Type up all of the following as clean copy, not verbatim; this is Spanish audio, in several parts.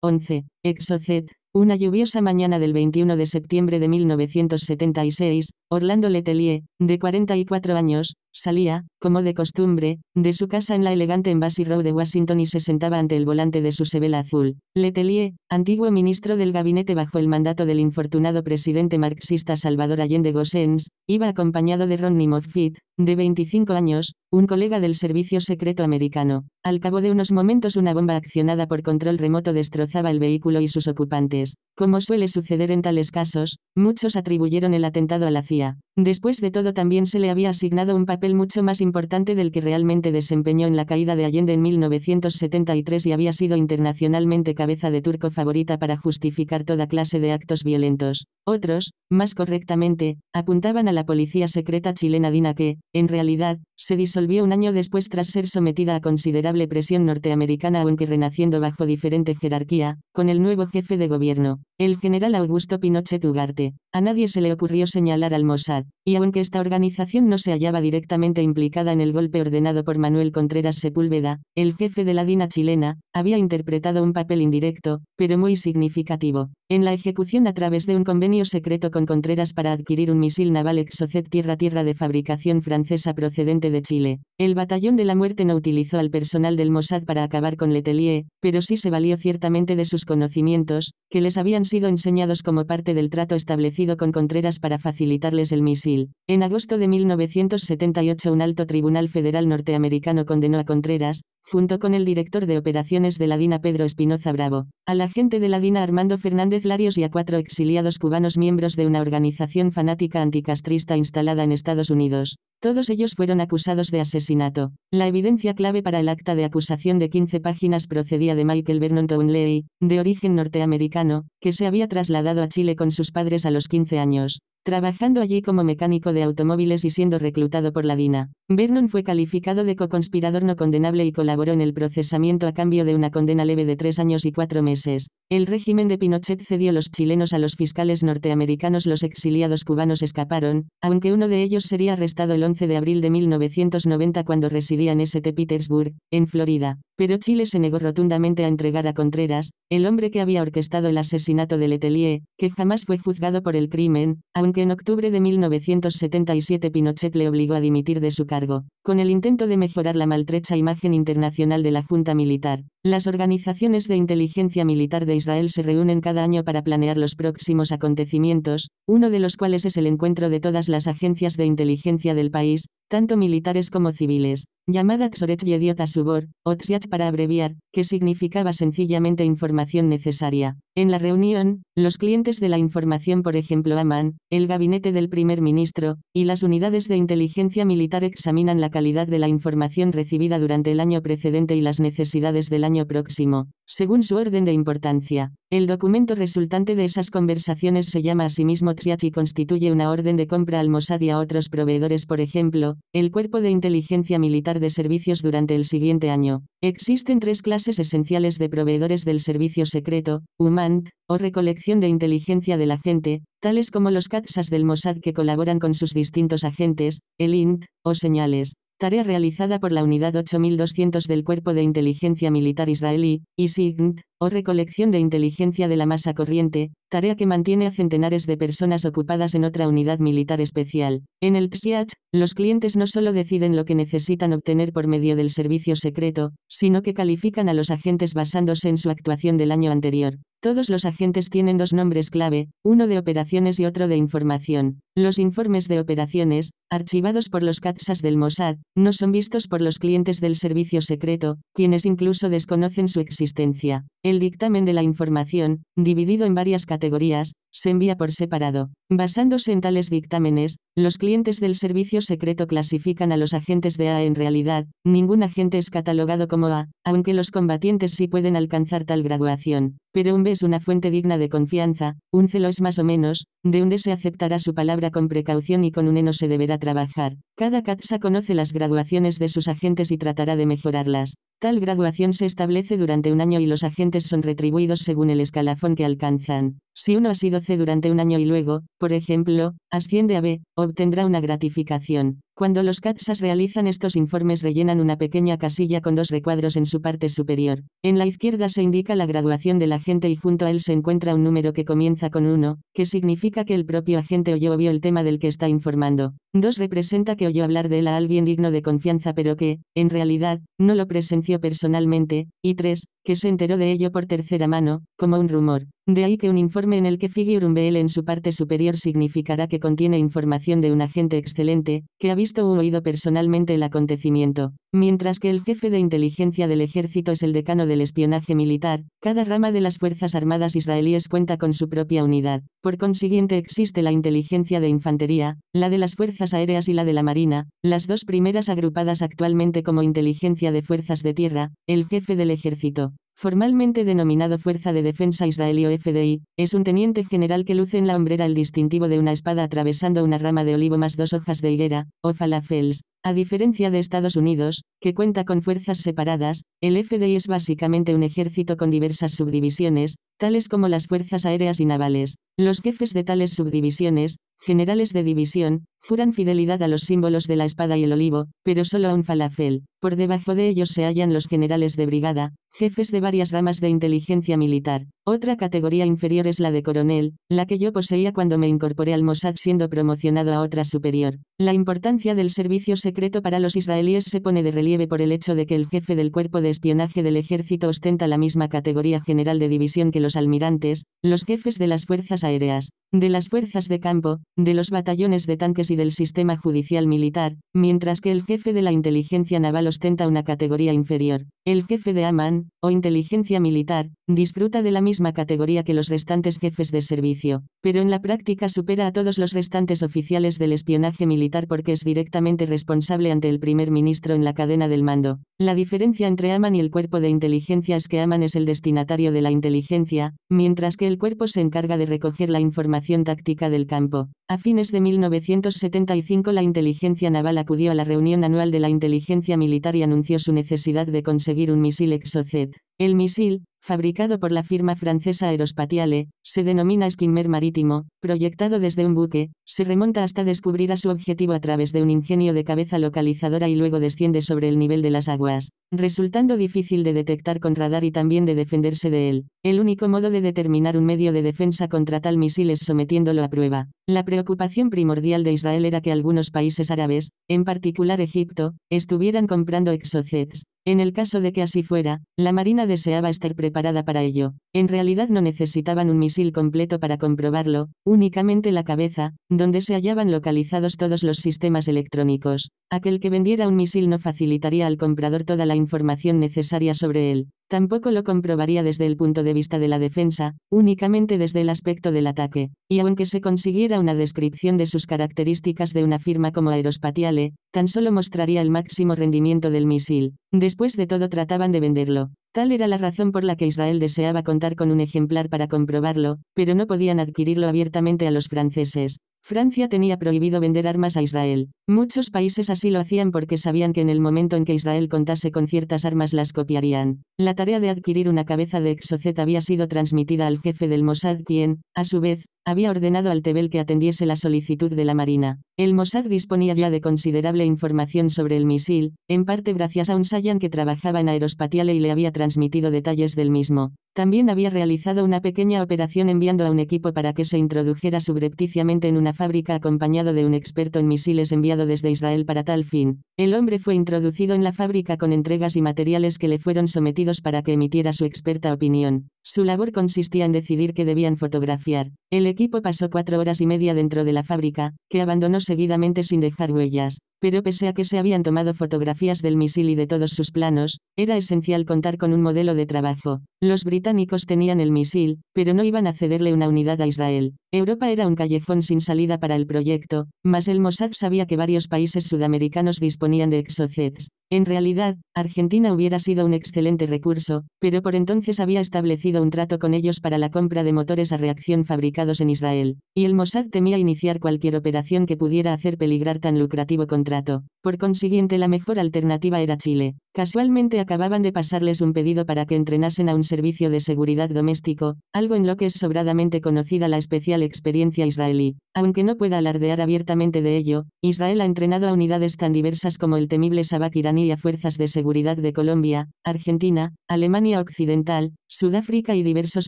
11. Exocet. Una lluviosa mañana del 21 de septiembre de 1976, Orlando Letelier, de 44 años, salía, como de costumbre, de su casa en la elegante Embassy Row de Washington y se sentaba ante el volante de su Chevelle azul. Letelier, antiguo ministro del gabinete bajo el mandato del infortunado presidente marxista Salvador Allende Gossens, iba acompañado de Rodney Moffitt, de 25 años, un colega del servicio secreto americano. Al cabo de unos momentos una bomba accionada por control remoto destrozaba el vehículo y sus ocupantes. Como suele suceder en tales casos, muchos atribuyeron el atentado a la CIA. Después de todo también se le había asignado un papel mucho más importante del que realmente desempeñó en la caída de Allende en 1973 y había sido internacionalmente cabeza de turco favorita para justificar toda clase de actos violentos. Otros, más correctamente, apuntaban a la policía secreta chilena DINA que, en realidad, se disolvió un año después tras ser sometida a considerable presión norteamericana aunque renaciendo bajo diferente jerarquía, con el nuevo jefe de gobierno, el general Augusto Pinochet Ugarte. A nadie se le ocurrió señalar al Mossad, y aunque esta organización no se hallaba directamente implicada en el golpe ordenado por Manuel Contreras Sepúlveda, el jefe de la DINA chilena, había interpretado un papel indirecto, pero muy significativo, en la ejecución a través de un convenio secreto con Contreras para adquirir un misil naval Exocet tierra-tierra de fabricación francesa procedente de Chile. El Batallón de la Muerte no utilizó al personal del Mossad para acabar con Letelier, pero sí se valió ciertamente de sus conocimientos, que les habían sido enseñados como parte del trato establecido con Contreras para facilitarles el misil. En agosto de 1978 un alto tribunal federal norteamericano condenó a Contreras, junto con el director de operaciones de la DINA Pedro Espinoza Bravo, al agente de la DINA Armando Fernández Larios y a 4 exiliados cubanos miembros de una organización fanática anticastrista instalada en Estados Unidos. Todos ellos fueron acusados de asesinato. La evidencia clave para el acta de acusación de 15 páginas procedía de Michael Vernon Townley, de origen norteamericano, que se había trasladado a Chile con sus padres a los 15 años, trabajando allí como mecánico de automóviles y siendo reclutado por la DINA. Vernon fue calificado de coconspirador no condenable y colaboró en el procesamiento a cambio de una condena leve de 3 años y 4 meses. El régimen de Pinochet cedió los chilenos a los fiscales norteamericanos. Los exiliados cubanos escaparon, aunque uno de ellos sería arrestado el 11 de abril de 1990 cuando residía en St. Petersburg, en Florida. Pero Chile se negó rotundamente a entregar a Contreras, el hombre que había orquestado el asesinato de Letelier, que jamás fue juzgado por el crimen, aunque en octubre de 1977 Pinochet le obligó a dimitir de su cargo, con el intento de mejorar la maltrecha imagen internacional de la Junta Militar. Las organizaciones de inteligencia militar de Israel se reúnen cada año para planear los próximos acontecimientos, uno de los cuales es el encuentro de todas las agencias de inteligencia del país, tanto militares como civiles, llamada Tzoret Yediot Asubor, o Tsiach para abreviar, que significaba sencillamente información necesaria. En la reunión, los clientes de la información, por ejemplo Amán, el gabinete del primer ministro, y las unidades de inteligencia militar examinan la calidad de la información recibida durante el año precedente y las necesidades del año próximo, según su orden de importancia. El documento resultante de esas conversaciones se llama asimismo Tsiach y constituye una orden de compra al Mossad y a otros proveedores, por ejemplo, el Cuerpo de Inteligencia Militar de Servicios durante el siguiente año. Existen 3 clases esenciales de proveedores del servicio secreto, UMANT, o recolección de inteligencia de la gente, tales como los CATSAS del Mossad que colaboran con sus distintos agentes, el INT, o señales, tarea realizada por la Unidad 8200 del Cuerpo de Inteligencia Militar Israelí, y SIGINT, o recolección de inteligencia de la masa corriente, tarea que mantiene a centenares de personas ocupadas en otra unidad militar especial. En el Tsiach, los clientes no solo deciden lo que necesitan obtener por medio del servicio secreto, sino que califican a los agentes basándose en su actuación del año anterior. Todos los agentes tienen 2 nombres clave, uno de operaciones y otro de información. Los informes de operaciones, archivados por los CATSAS del Mossad, no son vistos por los clientes del servicio secreto, quienes incluso desconocen su existencia. El dictamen de la información, dividido en varias categorías, se envía por separado. Basándose en tales dictámenes, los clientes del servicio secreto clasifican a los agentes de A. En realidad, ningún agente es catalogado como A, aunque los combatientes sí pueden alcanzar tal graduación. Pero un B es una fuente digna de confianza, un C lo es más o menos, de un D se aceptará su palabra con precaución y con un E no se deberá trabajar. Cada CATSA conoce las graduaciones de sus agentes y tratará de mejorarlas. Tal graduación se establece durante un año y los agentes son retribuidos según el escalafón que alcanzan. Si uno ha sido C durante un año y luego, por ejemplo, asciende a B, obtendrá una gratificación. Cuando los CATSAS realizan estos informes rellenan una pequeña casilla con 2 recuadros en su parte superior. En la izquierda se indica la graduación del agente y junto a él se encuentra un número que comienza con 1, que significa que el propio agente oyó o vio el tema del que está informando. 2 representa que oyó hablar de él a alguien digno de confianza pero que, en realidad, no lo presenció personalmente, y 3, que se enteró de ello por tercera mano, como un rumor. De ahí que un informe en el que figure un BL en su parte superior significará que contiene información de un agente excelente, que ha visto u oído personalmente el acontecimiento. Mientras que el jefe de inteligencia del ejército es el decano del espionaje militar, cada rama de las Fuerzas Armadas israelíes cuenta con su propia unidad. Por consiguiente existe la inteligencia de infantería, la de las Fuerzas Aéreas y la de la Marina, las 2 primeras agrupadas actualmente como inteligencia de fuerzas de tierra, el jefe del ejército, formalmente denominado Fuerza de Defensa Israelí o FDI, es un teniente general que luce en la hombrera el distintivo de una espada atravesando una rama de olivo más 2 hojas de higuera, o falafels. A diferencia de Estados Unidos, que cuenta con fuerzas separadas, el FDI es básicamente un ejército con diversas subdivisiones, tales como las fuerzas aéreas y navales. Los jefes de tales subdivisiones, generales de división, juran fidelidad a los símbolos de la espada y el olivo, pero solo a un falafel. Por debajo de ellos se hallan los generales de brigada, jefes de varias ramas de inteligencia militar. Otra categoría inferior es la de coronel, la que yo poseía cuando me incorporé al Mossad siendo promocionado a otra superior. La importancia del servicio secreto para los israelíes se pone de relieve por el hecho de que el jefe del cuerpo de espionaje del ejército ostenta la misma categoría general de división que los almirantes, los jefes de las fuerzas aéreas, de las fuerzas de campo, de los batallones de tanques y del sistema judicial militar, mientras que el jefe de la inteligencia naval ostenta una categoría inferior. El jefe de Amán, o inteligencia militar, disfruta de la misma categoría que los restantes jefes de servicio, pero en la práctica supera a todos los restantes oficiales del espionaje militar porque es directamente responsable ante el primer ministro en la cadena del mando. La diferencia entre Amán y el cuerpo de inteligencia es que Amán es el destinatario de la inteligencia, mientras que el cuerpo se encarga de recoger la información táctica del campo. A fines de 1975 la inteligencia naval acudió a la reunión anual de la inteligencia militar y anunció su necesidad de conseguir un misil Exocet. El misil, fabricado por la firma francesa Aerospatiale, se denomina Skimmer marítimo, proyectado desde un buque, se remonta hasta descubrir a su objetivo a través de un ingenio de cabeza localizadora y luego desciende sobre el nivel de las aguas, resultando difícil de detectar con radar y también de defenderse de él. El único modo de determinar un medio de defensa contra tal misil es sometiéndolo a prueba. La preocupación primordial de Israel era que algunos países árabes, en particular Egipto, estuvieran comprando Exocets. En el caso de que así fuera, la Marina deseaba estar preparada para ello. En realidad no necesitaban un misil completo para comprobarlo, únicamente la cabeza, donde se hallaban localizados todos los sistemas electrónicos. Aquel que vendiera un misil no facilitaría al comprador toda la información necesaria sobre él. Tampoco lo comprobaría desde el punto de vista de la defensa, únicamente desde el aspecto del ataque. Y aunque se consiguiera una descripción de sus características de una firma como Aerospatiale, tan solo mostraría el máximo rendimiento del misil. Después de todo trataban de venderlo. Tal era la razón por la que Israel deseaba contar con un ejemplar para comprobarlo, pero no podían adquirirlo abiertamente a los franceses. Francia tenía prohibido vender armas a Israel. Muchos países así lo hacían porque sabían que en el momento en que Israel contase con ciertas armas las copiarían. La tarea de adquirir una cabeza de Exocet había sido transmitida al jefe del Mossad quien, a su vez, había ordenado al Tebel que atendiese la solicitud de la Marina. El Mossad disponía ya de considerable información sobre el misil, en parte gracias a un Sayan que trabajaba en Aerospatiale y le había transmitido detalles del mismo. También había realizado una pequeña operación enviando a un equipo para que se introdujera subrepticiamente en una fábrica acompañado de un experto en misiles enviado desde Israel para tal fin. El hombre fue introducido en la fábrica con entregas y materiales que le fueron sometidos para que emitiera su experta opinión. Su labor consistía en decidir qué debían fotografiar. El equipo pasó 4 horas y media dentro de la fábrica, que abandonó seguidamente sin dejar huellas. Pero pese a que se habían tomado fotografías del misil y de todos sus planos, era esencial contar con un modelo de trabajo. Los británicos tenían el misil, pero no iban a cederle una unidad a Israel. Europa era un callejón sin salida para el proyecto, mas el Mossad sabía que varios países sudamericanos disponían de Exocets. En realidad, Argentina hubiera sido un excelente recurso, pero por entonces había establecido un trato con ellos para la compra de motores a reacción fabricados en Israel, y el Mossad temía iniciar cualquier operación que pudiera hacer peligrar tan lucrativo contrato. contrato. Por consiguiente, la mejor alternativa era Chile. Casualmente acababan de pasarles un pedido para que entrenasen a un servicio de seguridad doméstico, algo en lo que es sobradamente conocida la especial experiencia israelí. Aunque no pueda alardear abiertamente de ello, Israel ha entrenado a unidades tan diversas como el temible Sabak iraní y a fuerzas de seguridad de Colombia, Argentina, Alemania Occidental, Sudáfrica y diversos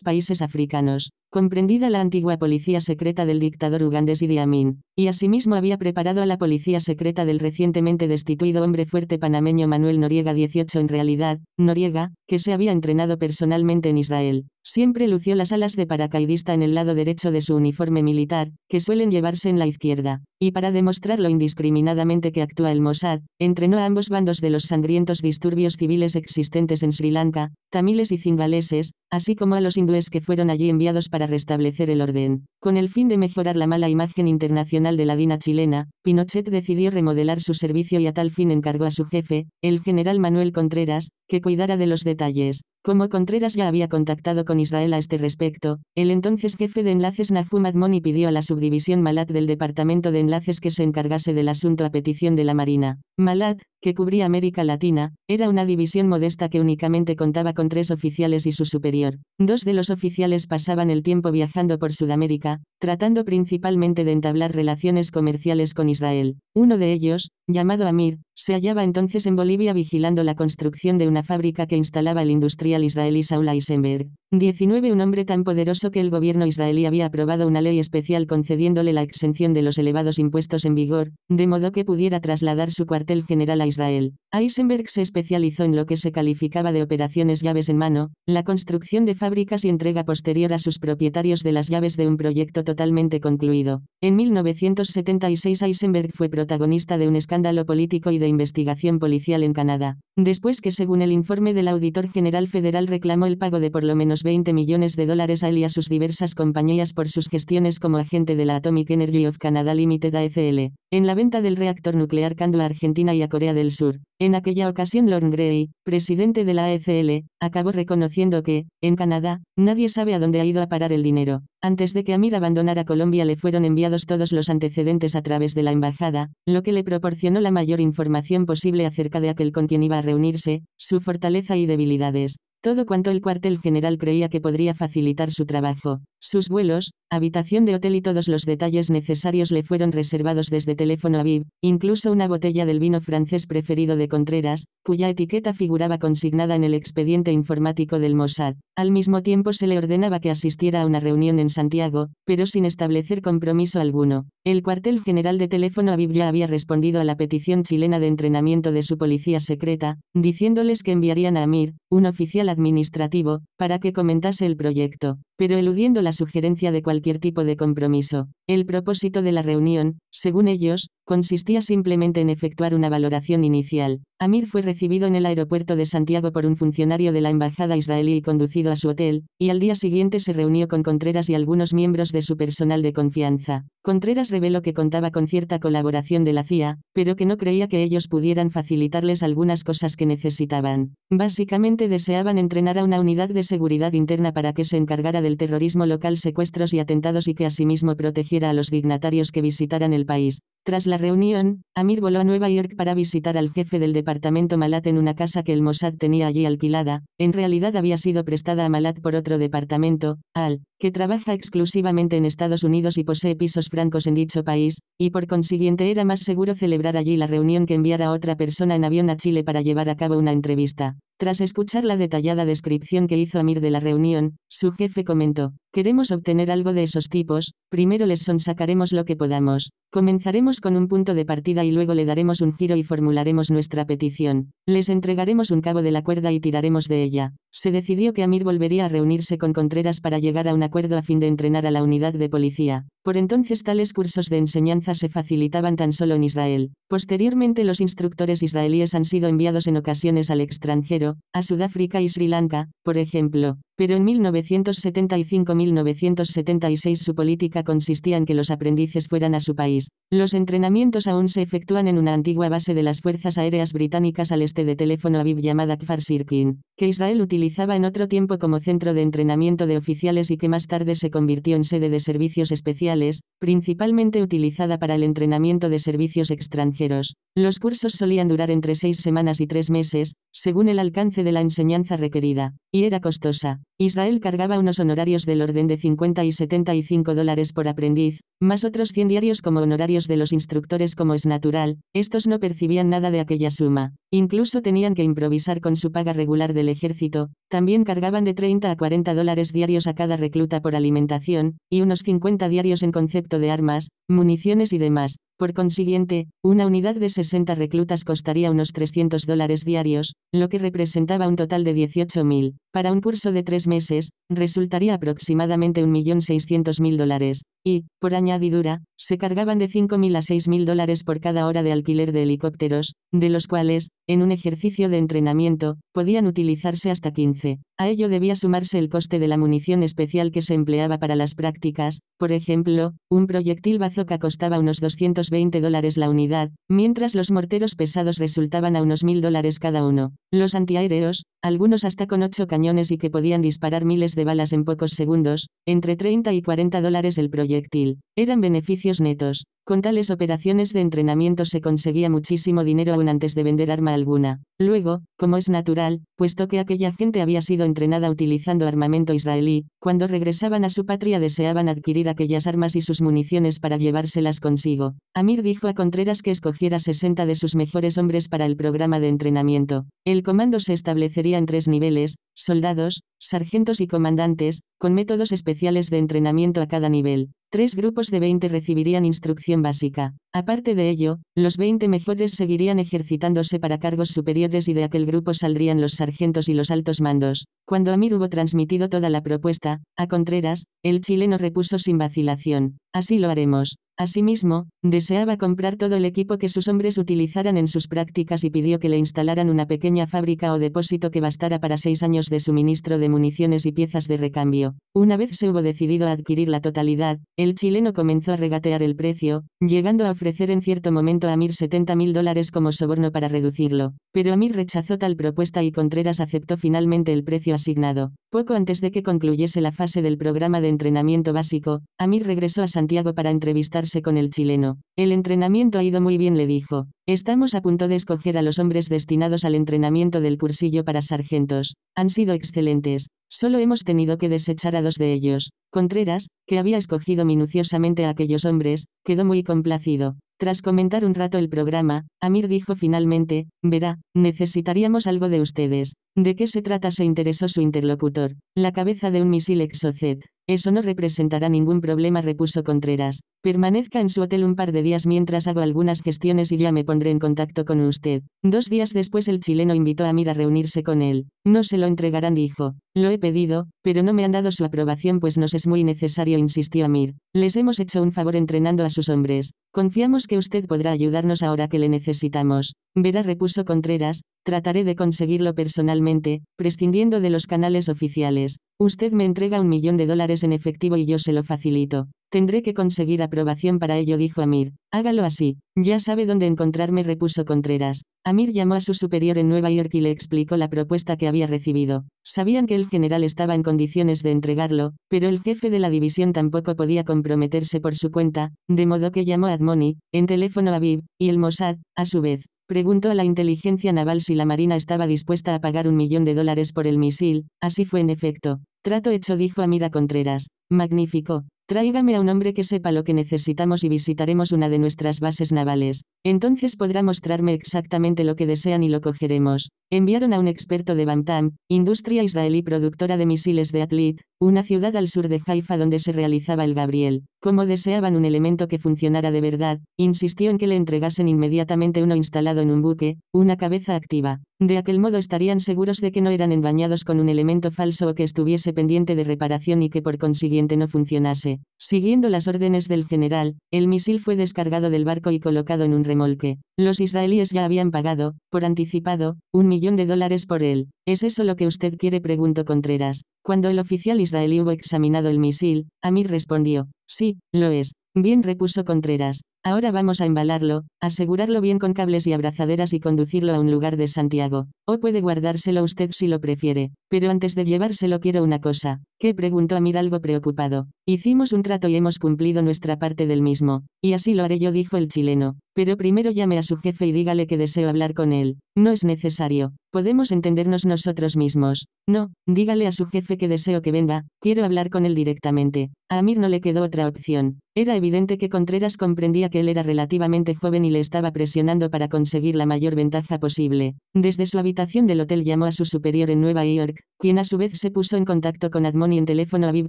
países africanos, comprendida la antigua policía secreta del dictador ugandés Idi Amin, y asimismo había preparado a la policía secreta del recientemente destituido hombre fuerte panameño Manuel Noriega 18. En realidad, Noriega, que se había entrenado personalmente en Israel, siempre lució las alas de paracaidista en el lado derecho de su uniforme militar, que suelen llevarse en la izquierda, y para demostrar lo indiscriminadamente que actúa el Mossad, entrenó a ambos bandos de los sangrientos disturbios civiles existentes en Sri Lanka, tamiles y cingaleses, así como a los hindúes que fueron allí enviados para restablecer el orden. Con el fin de mejorar la mala imagen internacional de la DINA chilena, Pinochet decidió remodelar su servicio y a tal fin encargó a su jefe, el general Manuel Contreras, que cuidara de los detalles. Como Contreras ya había contactado con Israel a este respecto, el entonces jefe de enlaces Nahum Admoni pidió a la subdivisión Malat del Departamento de Enlaces que se encargase del asunto a petición de la Marina. Malat, que cubría América Latina, era una división modesta que únicamente contaba con 3 oficiales y su superior. 2 de los oficiales pasaban el tiempo viajando por Sudamérica, tratando principalmente de entablar relaciones comerciales con Israel. Uno de ellos, llamado Amir, se hallaba entonces en Bolivia vigilando la construcción de una fábrica que instalaba el industrial israelí Saul Eisenberg. 19. Un hombre tan poderoso que el gobierno israelí había aprobado una ley especial concediéndole la exención de los elevados impuestos en vigor, de modo que pudiera trasladar su cuartel general a Israel. Eisenberg se especializó en lo que se calificaba de operaciones llaves en mano, la construcción de fábricas y entrega posterior a sus propietarios de las llaves de un proyecto totalmente concluido. En 1976 Eisenberg fue protagonista de un escándalo político y de investigación policial en Canadá, después que según el informe del Auditor General Federal reclamó el pago de por lo menos $20 millones a él y a sus diversas compañías por sus gestiones como agente de la Atomic Energy of Canada Limited AECL, en la venta del reactor nuclear Candu a Argentina y a Corea del Sur. En aquella ocasión Lorne Gray, presidente de la AECL, acabó reconociendo que, en Canadá, nadie sabe a dónde ha ido a parar el dinero. Antes de que Amir abandonara Colombia le fueron enviados todos los antecedentes a través de la embajada, lo que le proporcionó la mayor información posible acerca de aquel con quien iba a reunirse, su fortaleza y debilidades. Todo cuanto el cuartel general creía que podría facilitar su trabajo. Sus vuelos, habitación de hotel y todos los detalles necesarios le fueron reservados desde teléfono a VIP, incluso una botella del vino francés preferido de Contreras, cuya etiqueta figuraba consignada en el expediente informático del Mossad. Al mismo tiempo se le ordenaba que asistiera a una reunión en Santiago, pero sin establecer compromiso alguno. El cuartel general de teléfono a VIP ya había respondido a la petición chilena de entrenamiento de su policía secreta, diciéndoles que enviarían a Amir, un oficial administrativo, para que comentase el proyecto, pero eludiendo la sugerencia de cualquier tipo de compromiso. El propósito de la reunión, según ellos, consistía simplemente en efectuar una valoración inicial. Amir fue recibido en el aeropuerto de Santiago por un funcionario de la embajada israelí y conducido a su hotel, y al día siguiente se reunió con Contreras y algunos miembros de su personal de confianza. Contreras reveló que contaba con cierta colaboración de la CIA, pero que no creía que ellos pudieran facilitarles algunas cosas que necesitaban. Básicamente deseaban entrenar a una unidad de seguridad interna para que se encargara del terrorismo local, secuestros y atentados y que asimismo protegiera a los dignatarios que visitaran el país. Tras la reunión, Amir voló a Nueva York para visitar al jefe del departamento Malat en una casa que el Mossad tenía allí alquilada. En realidad había sido prestada a Malat por otro departamento, AL, que trabaja exclusivamente en Estados Unidos y posee pisos francos en dicho país, y por consiguiente era más seguro celebrar allí la reunión que enviar a otra persona en avión a Chile para llevar a cabo una entrevista. Tras escuchar la detallada descripción que hizo Amir de la reunión, su jefe comentó: «Queremos obtener algo de esos tipos, primero les sonsacaremos lo que podamos. Comenzaremos con un punto de partida y luego le daremos un giro y formularemos nuestra petición. Les entregaremos un cabo de la cuerda y tiraremos de ella». Se decidió que Amir volvería a reunirse con Contreras para llegar a un acuerdo a fin de entrenar a la unidad de policía. Por entonces tales cursos de enseñanza se facilitaban tan solo en Israel. Posteriormente los instructores israelíes han sido enviados en ocasiones al extranjero, a Sudáfrica y Sri Lanka, por ejemplo. pero en 1975-1976 su política consistía en que los aprendices fueran a su país. Los entrenamientos aún se efectúan en una antigua base de las Fuerzas Aéreas Británicas al este de Teléfono Aviv llamada Kfar Sirkin, que Israel utilizaba en otro tiempo como centro de entrenamiento de oficiales y que más tarde se convirtió en sede de servicios especiales, principalmente utilizada para el entrenamiento de servicios extranjeros. Los cursos solían durar entre 6 semanas y 3 meses, según el alcance de la enseñanza requerida, y era costosa. Israel cargaba unos honorarios del orden de 50 y 75 dólares por aprendiz, más otros 100 diarios como honorarios de los instructores como es natural. Estos no percibían nada de aquella suma. Incluso tenían que improvisar con su paga regular del ejército. También cargaban de 30 a 40 dólares diarios a cada recluta por alimentación, y unos 50 diarios en concepto de armas, municiones y demás. Por consiguiente, una unidad de 60 reclutas costaría unos 300 dólares diarios, lo que representaba un total de 18.000. Para un curso de 3 meses, resultaría aproximadamente 1.600.000 dólares. Y, por añadidura, se cargaban de 5.000 a 6.000 dólares por cada hora de alquiler de helicópteros, de los cuales, en un ejercicio de entrenamiento, podían utilizarse hasta 15. A ello debía sumarse el coste de la munición especial que se empleaba para las prácticas. Por ejemplo, un proyectil bazooka costaba unos 220 dólares la unidad, mientras los morteros pesados resultaban a unos 1.000 dólares cada uno. Los antiaéreos, algunos hasta con 8 cañones y que podían disparar miles de balas en pocos segundos, entre 30 y 40 dólares el proyectil. Eran beneficios netos. Con tales operaciones de entrenamiento se conseguía muchísimo dinero aún antes de vender arma alguna. Luego, como es natural, puesto que aquella gente había sido entrenada utilizando armamento israelí, cuando regresaban a su patria deseaban adquirir aquellas armas y sus municiones para llevárselas consigo. Amir dijo a Contreras que escogiera 60 de sus mejores hombres para el programa de entrenamiento. El comando se establecería en 3 niveles: soldados, sargentos y comandantes, con métodos especiales de entrenamiento a cada nivel. 3 grupos de 20 recibirían instrucción básica. Aparte de ello, los 20 mejores seguirían ejercitándose para cargos superiores y de aquel grupo saldrían los sargentos y los altos mandos. Cuando Amir hubo transmitido toda la propuesta a Contreras, el chileno repuso sin vacilación: así lo haremos. Asimismo, deseaba comprar todo el equipo que sus hombres utilizaran en sus prácticas y pidió que le instalaran una pequeña fábrica o depósito que bastara para 6 años de suministro de municiones y piezas de recambio. Una vez se hubo decidido a adquirir la totalidad, el chileno comenzó a regatear el precio, llegando a ofrecer en cierto momento a Amir 70.000 dólares como soborno para reducirlo. Pero Amir rechazó tal propuesta y Contreras aceptó finalmente el precio asignado. Poco antes de que concluyese la fase del programa de entrenamiento básico, Amir regresó a Santiago para entrevistarse con el chileno. El entrenamiento ha ido muy bien, le dijo. Estamos a punto de escoger a los hombres destinados al entrenamiento del cursillo para sargentos. Han sido excelentes. Solo hemos tenido que desechar a 2 de ellos. Contreras, que había escogido minuciosamente a aquellos hombres, quedó muy complacido. Tras comentar un rato el programa, Amir dijo finalmente: verá, necesitaríamos algo de ustedes. ¿De qué se trata?, se interesó su interlocutor. La cabeza de un misil Exocet. Eso no representará ningún problema, repuso Contreras. Permanezca en su hotel un par de días mientras hago algunas gestiones y ya me pondré en contacto con usted. 2 días después el chileno invitó a Amir a reunirse con él. No se lo entregarán, dijo. Lo he pedido, pero no me han dado su aprobación pues nos es muy necesario, insistió Amir. Les hemos hecho un favor entrenando a sus hombres. Confiamos que usted podrá ayudarnos ahora que le necesitamos. Verá, repuso Contreras, trataré de conseguirlo personalmente, prescindiendo de los canales oficiales. Usted me entrega $1.000.000 en efectivo y yo se lo facilito. Tendré que conseguir aprobación para ello, dijo Amir. Hágalo así. Ya sabe dónde encontrarme, repuso Contreras. Amir llamó a su superior en Nueva York y le explicó la propuesta que había recibido. Sabían que el general estaba en condiciones de entregarlo, pero el jefe de la división tampoco podía comprometerse por su cuenta, de modo que llamó a Admoni, en teléfono a Aviv, y el Mossad, a su vez, preguntó a la inteligencia naval si la Marina estaba dispuesta a pagar $1.000.000 por el misil. Así fue en efecto. Trato hecho, dijo Amir a Contreras. Magnífico. Tráigame a un hombre que sepa lo que necesitamos y visitaremos una de nuestras bases navales. Entonces podrá mostrarme exactamente lo que desean y lo cogeremos. Enviaron a un experto de Bantam, industria israelí productora de misiles de Atlit, una ciudad al sur de Haifa donde se realizaba el Gabriel. Como deseaban un elemento que funcionara de verdad, insistió en que le entregasen inmediatamente uno instalado en un buque, una cabeza activa. De aquel modo estarían seguros de que no eran engañados con un elemento falso o que estuviese pendiente de reparación y que por consiguiente no funcionase. Siguiendo las órdenes del general, el misil fue descargado del barco y colocado en un remolque. Los israelíes ya habían pagado, por anticipado, $1.000.000 por él. ¿Es eso lo que usted quiere?, preguntó Contreras. Cuando el oficial israelí hubo examinado el misil, Amir respondió: sí, lo es. Bien, repuso Contreras. Ahora vamos a embalarlo, asegurarlo bien con cables y abrazaderas y conducirlo a un lugar de Santiago. O puede guardárselo usted si lo prefiere. Pero antes de llevárselo quiero una cosa. ¿Qué?, preguntó Amir algo preocupado. Hicimos un trato y hemos cumplido nuestra parte del mismo. Y así lo haré yo, dijo el chileno. Pero primero llame a su jefe y dígale que deseo hablar con él. No es necesario. Podemos entendernos nosotros mismos. No, dígale a su jefe que deseo que venga, quiero hablar con él directamente. A Amir no le quedó otra opción. Era evidente que Contreras comprendía que él era relativamente joven y le estaba presionando para conseguir la mayor ventaja posible. Desde su habitación del hotel llamó a su superior en Nueva York, quien a su vez se puso en contacto con Admoni en teléfono Aviv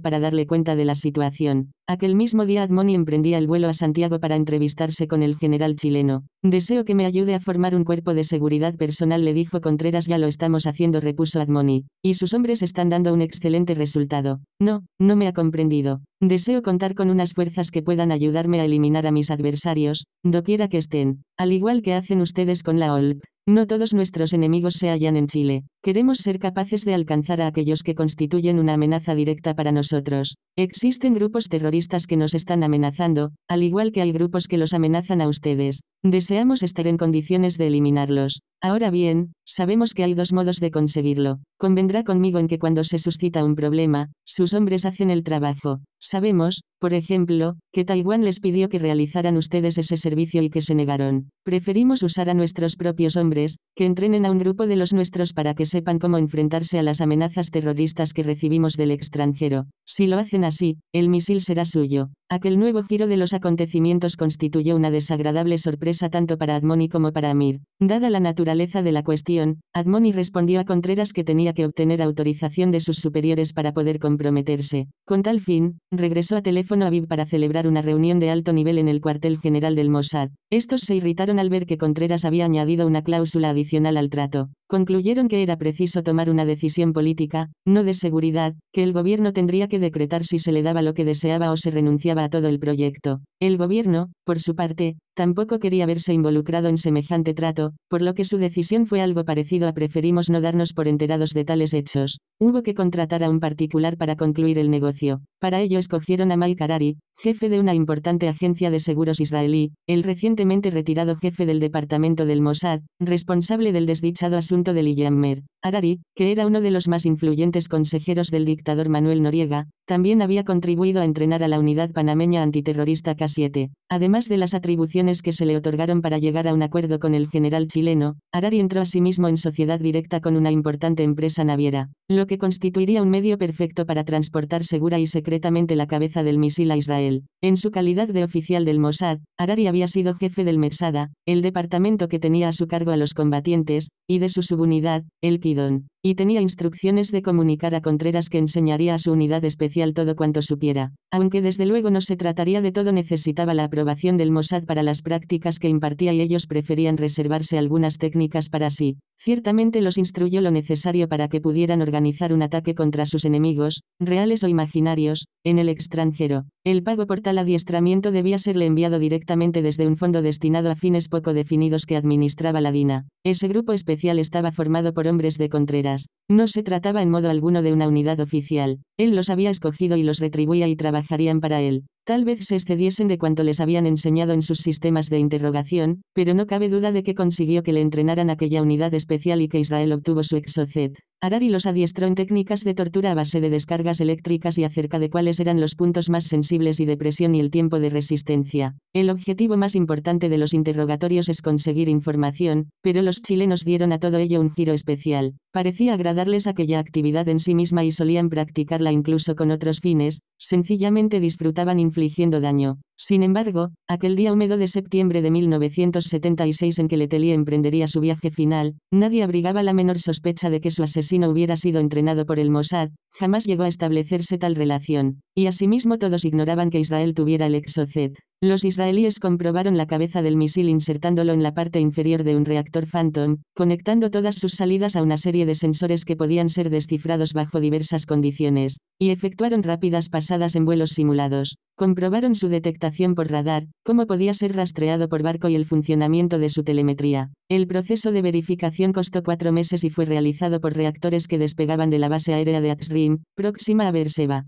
para darle cuenta de la situación. Aquel mismo día Admoni emprendía el vuelo a Santiago para entrevistarse con el general chileno. Deseo que me ayude a formar un cuerpo de seguridad personal, le dijo Contreras. Ya lo estamos haciendo, repuso Admoni. Y sus hombres están dando un excelente resultado. No, no me ha comprendido. Deseo contar con unas fuerzas que puedan ayudarme a eliminar a mis adversarios, doquiera que estén, al igual que hacen ustedes con la OLP. No todos nuestros enemigos se hallan en Chile. Queremos ser capaces de alcanzar a aquellos que constituyen una amenaza directa para nosotros. Existen grupos terroristas que nos están amenazando, al igual que hay grupos que los amenazan a ustedes. Deseamos estar en condiciones de eliminarlos. Ahora bien, sabemos que hay dos modos de conseguirlo. Convendrá conmigo en que cuando se suscita un problema, sus hombres hacen el trabajo. Sabemos, por ejemplo, que Taiwán les pidió que realizaran ustedes ese servicio y que se negaron. Preferimos usar a nuestros propios hombres, que entrenen a un grupo de los nuestros para que sepan cómo enfrentarse a las amenazas terroristas que recibimos del extranjero. Si lo hacen así, el misil será suyo. Aquel nuevo giro de los acontecimientos constituyó una desagradable sorpresa tanto para Admoni como para Amir. Dada la naturaleza de la cuestión, Admoni respondió a Contreras que tenía que obtener autorización de sus superiores para poder comprometerse. Con tal fin, regresó a teléfono a Aviv para celebrar una reunión de alto nivel en el cuartel general del Mossad. Estos se irritaron al ver que Contreras había añadido una cláusula adicional al trato. Concluyeron que era preciso tomar una decisión política, no de seguridad, que el gobierno tendría que decretar si se le daba lo que deseaba o se renunciaba a todo el proyecto. El gobierno, por su parte, tampoco quería verse involucrado en semejante trato, por lo que su decisión fue algo parecido a preferimos no darnos por enterados de tales hechos. Hubo que contratar a un particular para concluir el negocio. Para ello escogieron a Mike Harari, jefe de una importante agencia de seguros israelí, el recientemente retirado jefe del departamento del Mossad, responsable del desdichado asunto del Itamar. Harari, que era uno de los más influyentes consejeros del dictador Manuel Noriega, también había contribuido a entrenar a la unidad panameña antiterrorista K-7. Además de las atribuciones que se le otorgaron para llegar a un acuerdo con el general chileno, Harari entró asimismo en sociedad directa con una importante empresa naviera, lo que constituiría un medio perfecto para transportar segura y secretamente la cabeza del misil a Israel. En su calidad de oficial del Mossad, Harari había sido jefe del Metzada, el departamento que tenía a su cargo a los combatientes, y de su subunidad, el Kidon, y tenía instrucciones de comunicar a Contreras que enseñaría a su unidad especial todo cuanto supiera. Aunque desde luego no se trataría de todo, necesitaba la aprobación del Mossad para las prácticas que impartía y ellos preferían reservarse algunas técnicas para sí. Ciertamente los instruyó lo necesario para que pudieran organizar un ataque contra sus enemigos, reales o imaginarios, en el extranjero. El pago por tal adiestramiento debía serle enviado directamente desde un fondo destinado a fines poco definidos que administraba la DINA. Ese grupo especial estaba formado por hombres de Contreras. No se trataba en modo alguno de una unidad oficial. Él los había escogido y los retribuía y trabajarían para él. Tal vez se excediesen de cuanto les habían enseñado en sus sistemas de interrogación, pero no cabe duda de que consiguió que le entrenaran aquella unidad especial y que Israel obtuvo su exocet. Harari los adiestró en técnicas de tortura a base de descargas eléctricas y acerca de cuáles eran los puntos más sensibles y de presión y el tiempo de resistencia. El objetivo más importante de los interrogatorios es conseguir información, pero los chilenos dieron a todo ello un giro especial. Parecía agradarles aquella actividad en sí misma y solían practicarla incluso con otros fines, sencillamente disfrutaban infligiendo daño. Sin embargo, aquel día húmedo de septiembre de 1976 en que Letelier emprendería su viaje final, nadie abrigaba la menor sospecha de que su asesino hubiera sido entrenado por el Mossad. Jamás llegó a establecerse tal relación, y asimismo todos ignoraban que Israel tuviera el exocet. Los israelíes comprobaron la cabeza del misil insertándolo en la parte inferior de un reactor Phantom, conectando todas sus salidas a una serie de sensores que podían ser descifrados bajo diversas condiciones, y efectuaron rápidas pasadas en vuelos simulados. Comprobaron su detectación por radar, cómo podía ser rastreado por barco y el funcionamiento de su telemetría. El proceso de verificación costó 4 meses y fue realizado por reactores que despegaban de la base aérea de Atzrim, próxima a Beersheba.